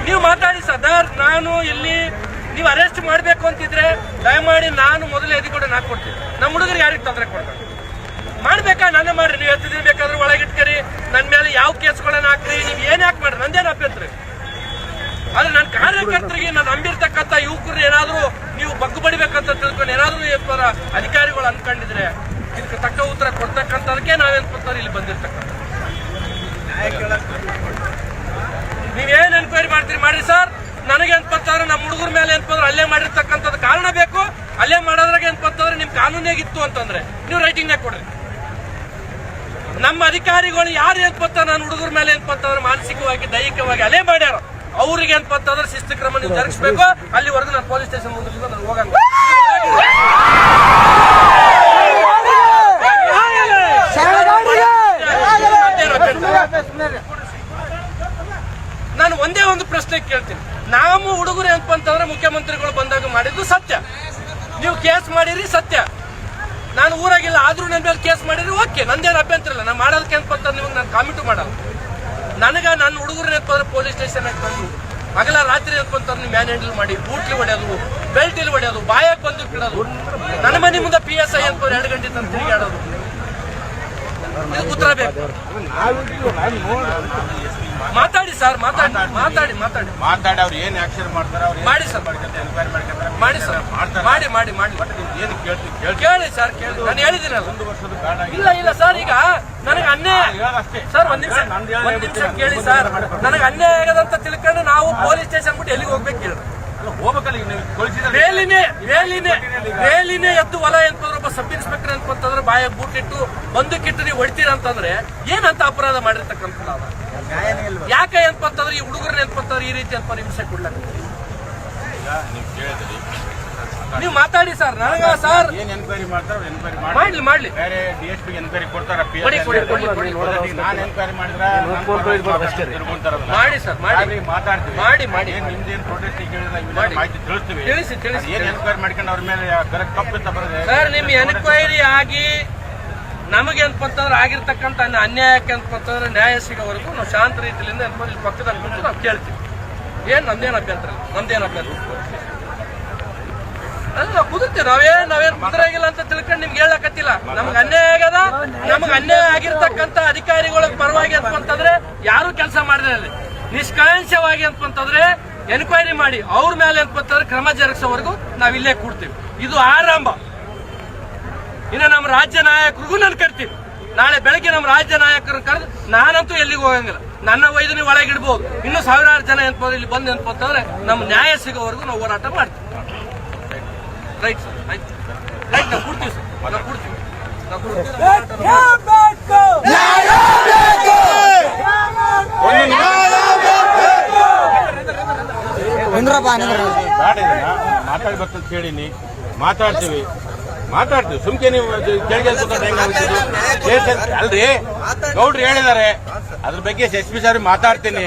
ನೀವು ಮಾತಾಡಿ ಸದರ್. ನಾನು ಇಲ್ಲಿ ನೀವು ಅರೆಸ್ಟ್ ಮಾಡಬೇಕು ಅಂತಿದ್ರೆ ದಯಮಾಡಿ ನಾನು ಮೊದಲು ಎದಿಕೊಡ ನಾಕ್ ಕೊಡ್ತೀನಿ. ನಮ್ಮ ಹುಡುಗರಿಗೆ ಯಾರಿಗೆ ತೊಂದರೆ ಕೊಡ್ತಾರೆ ಮಾಡ್ಬೇಕಾ ನಾನೇ ಮಾಡ್ರಿ. ನೀವು ಎತ್ತಿದ್ರೆ ಬೇಕಾದ್ರೆ ಒಳಗಿಟ್ಕರಿ, ನನ್ನ ಮೇಲೆ ಯಾವ ಕೇಸ್ಗಳನ್ನ ಹಾಕ್ರಿ, ನೀವು ಏನ್ ಯಾಕೆ ಮಾಡ್ರಿ, ನಂದೇನು ಅಭ್ಯಂತರ. ಆದ್ರೆ ನನ್ನ ಕಾರ್ಯಕರ್ತರಿಗೆ ನಾನು ನಂಬಿರ್ತಕ್ಕಂಥ ಯುವಕರು ಏನಾದ್ರು ನೀವು ಬಗ್ಗು ಬಡಿಬೇಕಂತ ತಿಳ್ಕೊಂಡು ಏನಾದ್ರು ಅಧಿಕಾರಿಗಳು ಅನ್ಕೊಂಡಿದ್ರೆ ಇದಕ್ಕೆ ತಕ್ಕ ಉತ್ತರ ಕೊಡ್ತಕ್ಕಂಥದಕ್ಕೆ ನಾವೇನ್ಪತ್ತಾರೆ ಇಲ್ಲಿ ಬಂದಿರ್ತಕ್ಕಂಥ. ನೀವೇನ್ ಎನ್ಕ್ವೈರಿ ಮಾಡ್ತೀರಿ ಮಾಡ್ರಿ ಸರ್. ನನಗೆ ಏನ್ಪಂತಂದ್ರೆ ನಮ್ಮ ಹುಡುಗರ ಮೇಲೆ ಏನ್ಪಂದ್ರೆ ಅಲ್ಲೇ ಮಾಡಿರ್ತಕ್ಕಂಥದ್ದು ಕಾರಣ ಬೇಕು. ಅಲ್ಲೇ ಮಾಡೋದ್ರಾಗ ಏನ್ಪಂತಂದ್ರೆ ನಿಮ್ ಕಾನೂನಾಗಿತ್ತು ಅಂತಂದ್ರೆ ನೀವು ರೈಟಿಂಗ್ನಾಗ ಕೊಡ್ರಿ. ನಮ್ಮ ಅಧಿಕಾರಿಗಳು ಯಾರು ಏನ್ಪಂತ ನನ್ನ ಹುಡುಗರ ಮೇಲೆ ಏನ್ಪಂತಂದ್ರೆ ಮಾನಸಿಕವಾಗಿ ದೈಹಿಕವಾಗಿ ಅಲ್ಲೇ ಮಾಡ್ಯಾರ ಅವ್ರಿಗೆ ಏನ್ಪಂತಂದ್ರೆ ಶಿಸ್ತು ಕ್ರಮ ನೀವು ಜರುಗಿಸಬೇಕು. ಅಲ್ಲಿವರೆಗೂ ನಾನು ಪೊಲೀಸ್ ಸ್ಟೇಷನ್ ಮುಂದೆ ನಾನು ಹೋಗಂಗ. ನಾನು ಒಂದೇ ಒಂದು ಪ್ರಶ್ನೆ ಕೇಳ್ತೀನಿ. ನಾವು ಹುಡುಗರು ಏನಪ್ಪಂತಂದ್ರೆ ಮುಖ್ಯಮಂತ್ರಿಗಳು ಬಂದಾಗ ಮಾಡಿದ್ದು ಸತ್ಯ. ನೀವು ಕೇಸ್ ಮಾಡಿರಿ ಸತ್ಯ. ನಾನು ಊರಾಗಿಲ್ಲ ಆದ್ರೂ ನನ್ನ ಮೇಲೆ ಕೇಸ್ ಮಾಡಿರಿ ಓಕೆ, ನಂದೇನು ಅಭ್ಯಂತರ ಇಲ್ಲ. ನಾನು ಮಾಡೋದಕ್ಕೆ ಏನಪ್ಪಂತ ನಿಮಗೆ ನಾನು ಕಾಮಿಟು ಮಾಡಲ್ಲ. ನನಗ ನನ್ನ ಹುಡುಗರು ಏನಪ್ಪಂದ್ರೆ ಪೊಲೀಸ್ ಸ್ಟೇಷನ್ ಬಂದು ಹಗಲ ರಾತ್ರಿ ಏನಪ್ಪಂತ ನೀವು ಮ್ಯಾನ್ ಹ್ಯಾಂಡಲ್ ಮಾಡಿ ಬೂಟ್ಲಿ ಹೊಡೆಯೋದು, ಬೆಲ್ಟ್ ಇಲ್ಲಿ ಹೊಡೆಯೋದು, ಬಾಯಾಗ ಬಂದು ಇಡೋದು, ನನ್ನ ಮನೆ ಮುಂದೆ PSI ಅಂತ 2 ಗಂಟೆ ತಂದು ತಿರುಗಾಡೋದು, ಇದು ಉತ್ತರ ಬೇಕು. ಮಾತಾಡಿ ಸರ್, ಮಾತಾಡಿ ಅವ್ರು ಏನ್ ಆಕ್ಷನ್ ಮಾಡ್ತಾರೆ ಮಾಡಿ ಸರ್, ಮಾಡಿ ಸರ್, ಮಾಡಿ ಕೇಳಿ ಸರ್, ಕೇಳಿ. ನಾನು ಹೇಳಿದ್ದೀನಲ್ಲ. ಇಲ್ಲ ಸರ್, ಈಗ ನನಗೆ ಅನ್ಯಾಯ ಸರ್, ಒಂದ್ ನಿಮಿಷ ಕೇಳಿ ಸರ್. ನನಗೆ ಅನ್ಯಾಯ ಆಗದಂತ ತಿಳ್ಕೊಂಡು ನಾವು ಪೊಲೀಸ್ ಸ್ಟೇಷನ್ ಬಿಟ್ಟು ಎಲ್ಲಿಗೆ ಹೋಗ್ಬೇಕು ಹೇಳಿ. ಬೇಲಿನೇ ಎದ್ದು ಹೊಲ ಅಂತಂದ್ರೆ ಒಬ್ಬ ಸಬ್ ಇನ್ಸ್ಪೆಕ್ಟರ್ ಅಂತಂದ್ರೆ ಬಾಯಾಗ ಬೂಟಿಟ್ಟು ಬಂದಕ್ಕಿಟ್ಟು ನೀವು ಹೊಡಿತೀರ ಅಂತಂದ್ರೆ ಏನಂತ ಅಪರಾಧ ಮಾಡಿರ್ತಕ್ಕಂಥ ಯಾಕೆ ಅಂತಂದ್ರೆ ಈ ಹುಡುಗರನ್ನ ಏನಪ್ಪಂತಂದ್ರೆ ಈ ರೀತಿ ಅಂತ ಹಿಂಸೆ ಕೊಡ್ಲಕ್ಕ ನೀವು ಮಾತಾಡಿ ಸರ್. ನನಗ ಸರ್ ಏನ್ ಎನ್ಕ್ವೈರಿ ಮಾಡ್ತಾರೆ ಮಾಡ್ಲಿ ಬೇರೆ DSP ಎನ್ಕ್ವೈರಿ ಕೊಡ್ತಾರ. ಕೊಡಿ. ನಾನು ಎನ್ಕ್ವೈರಿ ಮಾಡಿದ್ರೆ ಮಾಡಿ ಸರ್, ಮಾಡಿ ನಿಮ್ದೇನು ಪ್ರೊಟೆಸ್ಟ್ ಮಾಹಿತಿ ತಿಳಿಸ್ತೀವಿ. ತಿಳಿಸಿ ಏನ್ ಎನ್ಕ್ವೈರಿ ಮಾಡ್ಕೊಂಡು ಅವ್ರ ಮೇಲೆ ಕರೆಕ್ಟ್ ತಪ್ಪಿಂತ ಬರೋದು ಸರ್. ನಿಮ್ ಎನ್ಕ್ವೈರಿ ಆಗಿ ನಮಗೆ ಅಂತಂದ್ರೆ ಆಗಿರ್ತಕ್ಕಂಥ ಅನ್ಯಾಯಕ್ಕೆ ಅಂತಂದ್ರೆ ನ್ಯಾಯ ಸಿಗೋವರೆಗೂ ನಾವು ಶಾಂತ ರೀತಿಯಿಂದ ಇಲ್ಲಿ ಪಕ್ಕದ ಅನ್ಕೊಂಡು ನಾವು ಕೇಳ್ತೀವಿ. ನಮ್ದೇನು ಅಭ್ಯಂತರ ಅಲ್ಲ ಕುದುರ್ತೀವಿ. ನಾವೇನ್ ಕುದುರಾಗಿಲ್ಲ ಅಂತ ತಿಳ್ಕೊಂಡು ನಿಮ್ಗೆ ಹೇಳಕತ್ತಿಲ್ಲ. ನಮ್ಗೆ ಅನ್ಯಾಯ ಆಗದ, ನಮ್ಗೆ ಅನ್ಯಾಯ ಆಗಿರ್ತಕ್ಕಂಥ ಅಧಿಕಾರಿಗಳ ಪರವಾಗಿ ಅಂತಂದ್ರೆ ಯಾರು ಕೆಲಸ ಮಾಡಿದ್ರೆ ನಿಷ್ಕಾಂಕ್ಷವಾಗಿ ಅಂತಂದ್ರೆ ಎನ್ಕ್ವೈರಿ ಮಾಡಿ ಅವ್ರ ಮೇಲೆ ಅಂತಂದ್ರೆ ಕ್ರಮ ಜರುಗಿಸೋವರೆಗೂ ನಾವ್ ಇಲ್ಲೇ ಕೂಡ್ತೀವಿ. ಇದು ಆರಂಭ. ಇನ್ನು ನಮ್ಮ ರಾಜ್ಯ ನಾಯಕರಿಗೂ ನಾನು ಕರ್ತೀವಿ. ನಾಳೆ ಬೆಳಗ್ಗೆ ನಮ್ಮ ರಾಜ್ಯ ನಾಯಕರು ಕರೆದು ನಾನಂತೂ ಎಲ್ಲಿಗೂ ಹೋಗಂಗಿಲ್ಲ. ನನ್ನ ವೈದ್ಯನಿ ಒಳಗಿಡ್ಬೋದು. ಇನ್ನು ಸಾವಿರಾರು ಜನ ಏನಪ್ಪಂದ್ರೆ ಇಲ್ಲಿ ಬಂದು ಏನಪ್ಪಂತಂದ್ರೆ ನಮ್ಮ ನ್ಯಾಯ ಸಿಗೋವರೆಗೂ ನಾವು ಹೋರಾಟ ಮಾಡ್ತೀವಿ. ರೈಟ್ ಸರ್, ರೈಟ್ ನಾವು ಕೊಡ್ತೀವಿ ಸರ್, ನಾವು ಕೊಡ್ತೀವಿ. ಮಾತಾಡ್ಬೇಕಂತ ಹೇಳಿನಿ, ಮಾತಾಡ್ತೀವಿ. ಸುಮ್ಕೆ ನೀವು ಅಲ್ರಿ ಗೌಡ್ರು ಹೇಳಿದ್ದಾರೆ. ಅದ್ರ ಬಗ್ಗೆ SP ಸರ್ ಮಾತಾಡ್ತೀನಿ.